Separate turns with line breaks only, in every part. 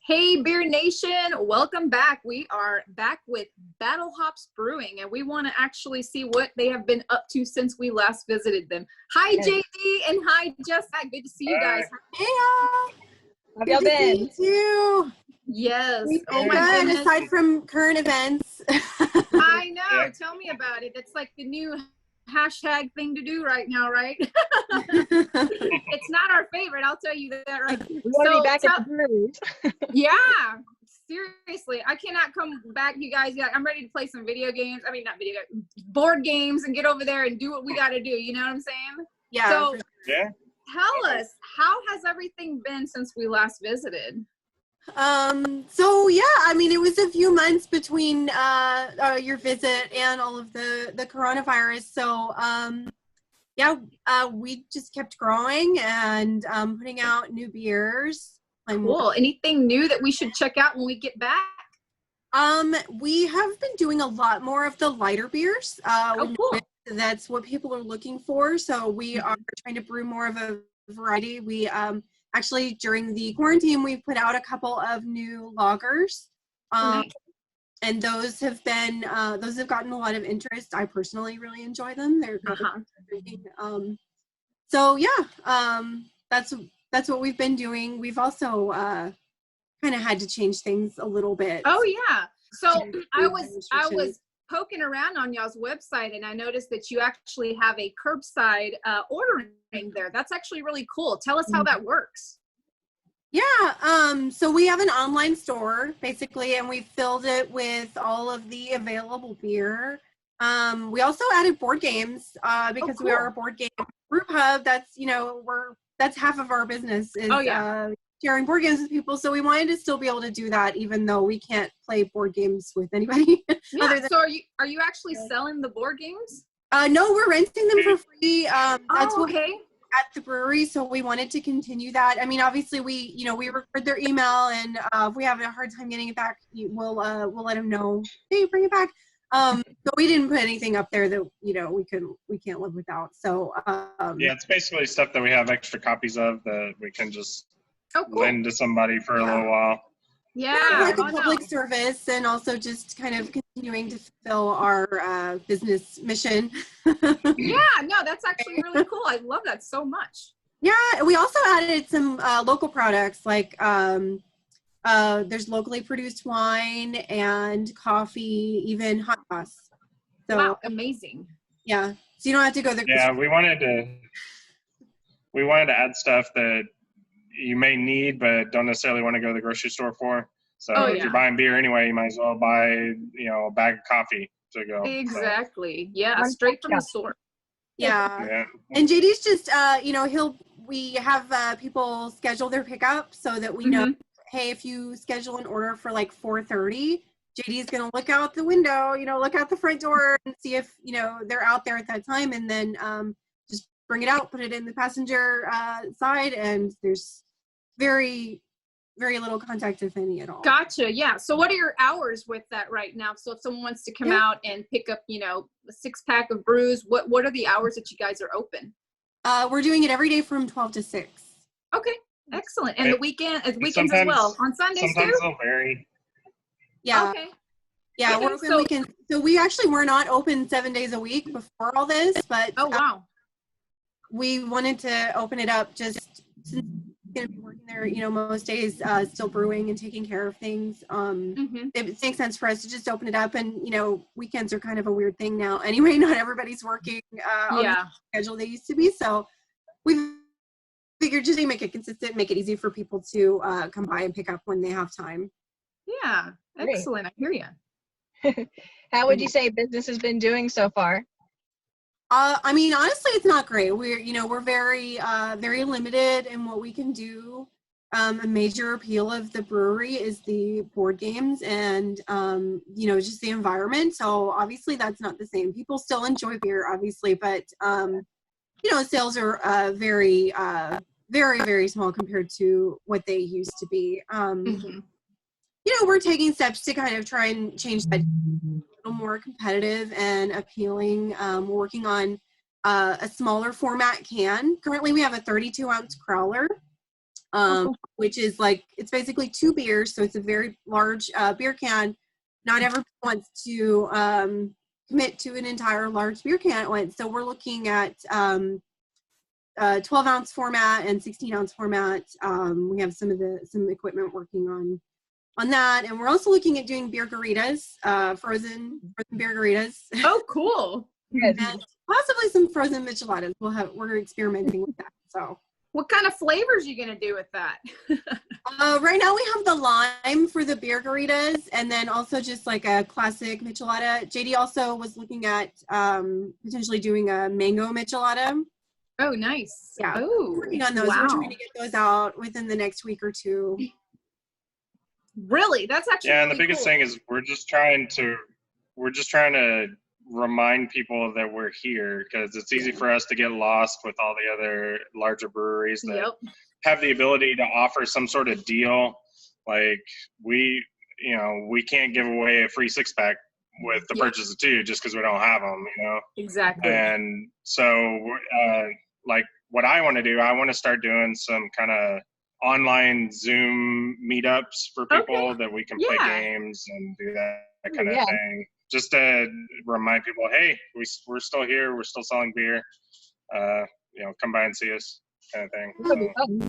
Hey, Beer Nation, welcome back. We are back with Battlehops Brewing, and we want to actually see what they have been up to since we last visited them. Hi, JD, and hi, Jessica. Good to see you guys.
Hey, y'all.
How y'all been?
You.
Yes.
Oh my goodness. Aside from current events.
I know. Yeah. Tell me about it. It's like the new hashtag thing to do right now, right? It's not our favorite, I'll tell you that right.
We want to be back at the breweries.
Yeah, seriously, I cannot come back, you guys. I'm ready to play some video games. I mean, not video games, board games, and get over there and do what we got to do. You know what I'm saying?
Yeah.
So tell us, how has everything been since we last visited?
So yeah, I mean, it was a few months between your visit and all of the coronavirus. So we just kept growing and putting out new beers.
Cool. Anything new that we should check out when we get back?
We have been doing a lot more of the lighter beers.
Cool.
That's what people are looking for. So we are trying to brew more of a variety. We actually, during the quarantine, we put out a couple of new lagers, and those have gotten a lot of interest. I personally really enjoy them. They're drinking. So yeah, that's what we've been doing. We've also kind of had to change things a little bit.
Oh yeah. So I was poking around on y'all's website, and I noticed that you actually have a curbside ordering there. That's actually really cool. Tell us how that works.
Yeah, so we have an online store basically, and we filled it with all of the available beer. We also added board games because we are a board game brew pub. That's that's half of our business is sharing board games with people. So we wanted to still be able to do that, even though we can't play board games with anybody.
Yeah. So are you actually selling the board games?
No, we're renting them for free. That's
okay.
At the brewery, so we wanted to continue that. I mean, obviously we record their email, and if we have a hard time getting it back, we'll let them know, hey, bring it back. But we didn't put anything up there that we can't live without. So
yeah, it's basically stuff that we have extra copies of that we can just lend to somebody for a little while.
Yeah,
like a public service, and also just kind of continuing to fulfill our business mission.
Yeah, no, that's actually really cool. I love that so much.
Yeah, we also added some local products, like there's locally produced wine and coffee, even hot sauce. So,
wow, amazing.
Yeah, so you don't have to go there.
Yeah, we wanted to add stuff that you may need but don't necessarily want to go to the grocery store for. So if you're buying beer anyway, you might as well buy a bag of coffee to go.
Exactly. So. Yeah, straight from the store.
Yeah. And JD's just we have people schedule their pickup so that we know, hey, if you schedule an order for like 4:30, JD's gonna look out the window, look out the front door and see if they're out there at that time, and then just bring it out, put it in the passenger side, and there's very, very little contact, if any, at all.
Gotcha. Yeah. So what are your hours with that right now? So if someone wants to come out and pick up, a 6-pack of brews, what are the hours that you guys are open?
We're doing it every day from 12 to 6.
Okay. Excellent. And the weekends as well. On Sundays
sometimes
too?
They'll vary.
Yeah.
Okay.
Yeah, we're open weekends. So we actually were not open 7 days a week before all this, but we wanted to open it up just since going to be working there, most days, still brewing and taking care of things. It makes sense for us to just open it up, and weekends are kind of a weird thing now. Anyway, not everybody's working on the schedule they used to be, so we figured just to make it consistent, make it easy for people to come by and pick up when they have time.
Yeah, excellent. I hear you.
How would you say business has been doing so far?
I mean, honestly, it's not great. We're very, very limited in what we can do. A major appeal of the brewery is the board games and, just the environment. So obviously that's not the same. People still enjoy beer, obviously, but, sales are very, very, very small compared to what they used to be. We're taking steps to kind of try and change that, more competitive and appealing. We're working on a smaller format can. Currently we have a 32-ounce crowler. which is like, it's basically 2 beers. So it's a very large beer can. Not everyone wants to commit to an entire large beer can at once. So we're looking at 12-ounce format and 16-ounce format. We have some equipment working on that, and we're also looking at doing beer garitas, frozen beer garitas.
Oh, cool!
And possibly some frozen micheladas. We're experimenting with that. So,
what kind of flavors are you gonna do with that?
Right now we have the lime for the beer garitas, and then also just like a classic michelada. JD also was looking at potentially doing a mango michelada.
Oh, nice.
Yeah.
Oh,
working on those.
Wow.
We're trying to get those out within the next week or 2.
Really? That's actually
and the
really
biggest
cool.
thing is we're just trying to remind people that we're here, because it's easy for us to get lost with all the other larger breweries that have the ability to offer some sort of deal. Like we can't give away a free 6-pack with the purchase of 2 just because we don't have them,
Exactly.
And so like what I want to do, I want to start doing some kind of online Zoom meetups for people that we can play games and do that kind of thing, just to remind people, hey, we're still here, we're still selling beer, come by and see us, kind of thing. So.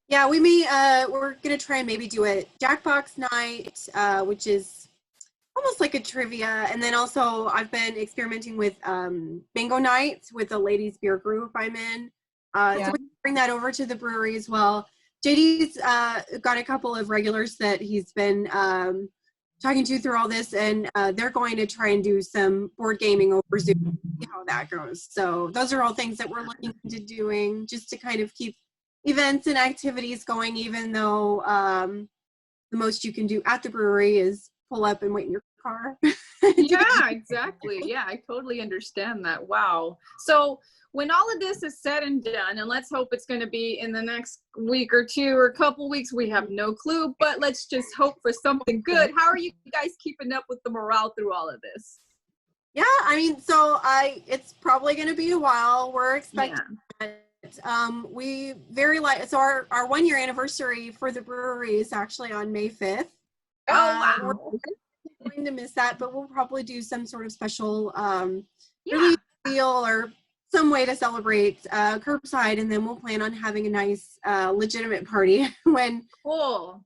Yeah, we may we're gonna try and maybe do a Jackbox night, which is almost like a trivia, and then also I've been experimenting with bingo nights with the ladies beer group I'm in. So we can bring that over to the brewery as well. JD's got a couple of regulars that he's been talking to through all this, and they're going to try and do some board gaming over Zoom, see how that goes. So those are all things that we're looking into doing, just to kind of keep events and activities going, even though the most you can do at the brewery is pull up and wait in your car.
Yeah, exactly. Yeah, I totally understand that. Wow. So when all of this is said and done, and let's hope it's going to be in the next week or 2 or a couple weeks, we have no clue, but let's just hope for something good. How are you guys keeping up with the morale through all of this?
Yeah, I mean, so it's probably going to be a while. We're expecting that. We so our 1-year anniversary for the brewery is actually on May 5th.
Oh, wow.
We're going to miss that, but we'll probably do some sort of special release deal or some way to celebrate curbside, and then we'll plan on having a nice legitimate party when
so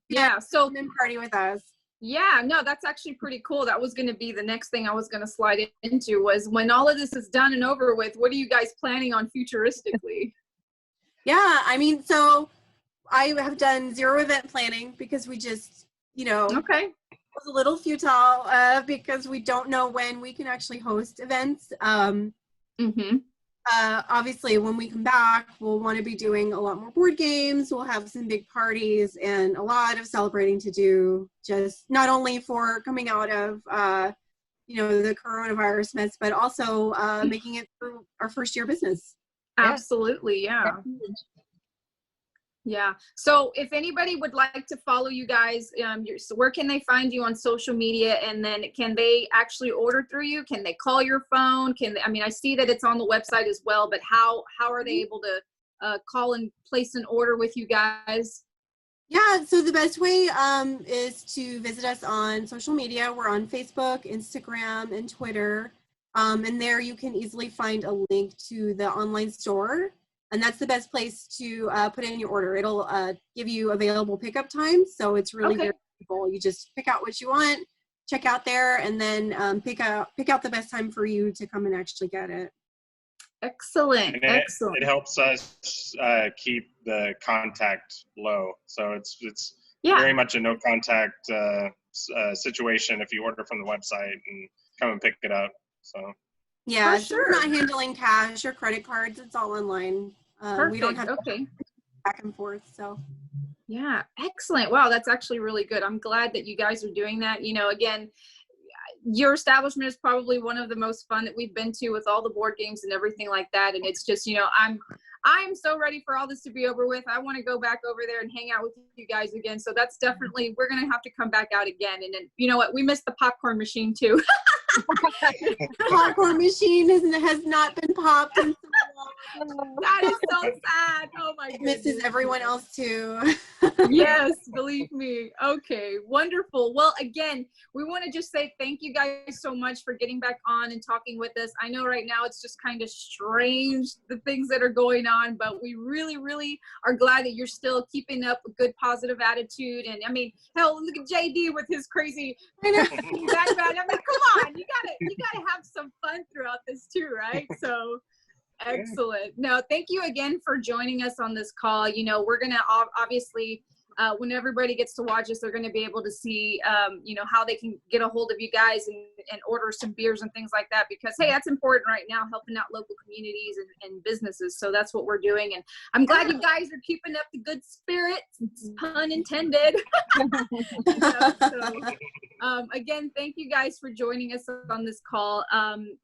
party with us.
Yeah, no, that's actually pretty cool. That was going to be the next thing I was going to slide into, was when all of this is done and over with, what are you guys planning on futuristically?
Yeah, I mean, so I have done 0 event planning because we just, it was a little futile because we don't know when we can actually host events. Obviously, when we come back, we'll want to be doing a lot more board games. We'll have some big parties and a lot of celebrating to do, just not only for coming out of, the coronavirus mess, but also making it through our first year business.
Absolutely, yeah. Yeah. So if anybody would like to follow you guys, so where can they find you on social media? And then can they actually order through you? Can they call your phone? I see that it's on the website as well, but how are they able to call and place an order with you guys?
Yeah, so the best way is to visit us on social media. We're on Facebook, Instagram, and Twitter. And there you can easily find a link to the online store. And that's the best place to put in your order. It'll give you available pickup times. So it's really very simple. You just pick out what you want, check out there, and then pick out the best time for you to come and actually get it.
Excellent.
And
Excellent.
It helps us keep the contact low. So it's very much a no contact situation if you order from the website and come and pick it up. So
yeah, so we're not handling cash or credit cards. It's all online. We don't have to back and forth. So
yeah, excellent. Wow, that's actually really good. I'm glad that you guys are doing that. Again, your establishment is probably one of the most fun that we've been to, with all the board games and everything like that. And it's just, I'm so ready for all this to be over with. I want to go back over there and hang out with you guys again. So that's definitely, we're going to have to come back out again. And then, you know what? We missed the popcorn machine too.
The popcorn machine has not been popped in so long.
That is so sad. Oh my
It
goodness.
misses everyone else too.
Yes, believe me. Okay, wonderful. Well, again, we want to just say thank you guys so much for getting back on and talking with us. I know right now it's just kind of strange, the things that are going on, but we really, really are glad that you're still keeping up a good positive attitude. And I mean, hell, look at JD with his crazy background. I mean, come on, you gotta have some fun throughout this too, right? So excellent. No, thank you again for joining us on this call. You know, we're gonna obviously when everybody gets to watch us, they're going to be able to see, you know, how they can get a hold of you guys and order some beers and things like that, because, hey, that's important right now, helping out local communities and businesses. So that's what we're doing. And I'm glad you guys are keeping up the good spirits, pun intended. You know, so, again, thank you guys for joining us on this call.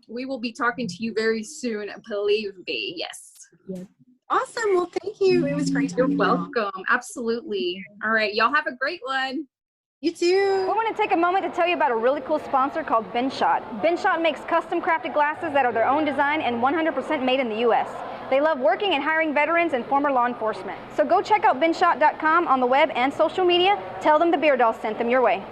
We will be talking to you very soon, believe me. Yes.
Awesome. Well, thank you. It was great.
You're welcome. Absolutely. All right. Y'all have a great one.
You too.
We want to take a moment to tell you about a really cool sponsor called Binshot. Binshot makes custom crafted glasses that are their own design and 100% made in the U.S. They love working and hiring veterans and former law enforcement. So go check out binshot.com on the web and social media. Tell them the Beer Doll sent them your way.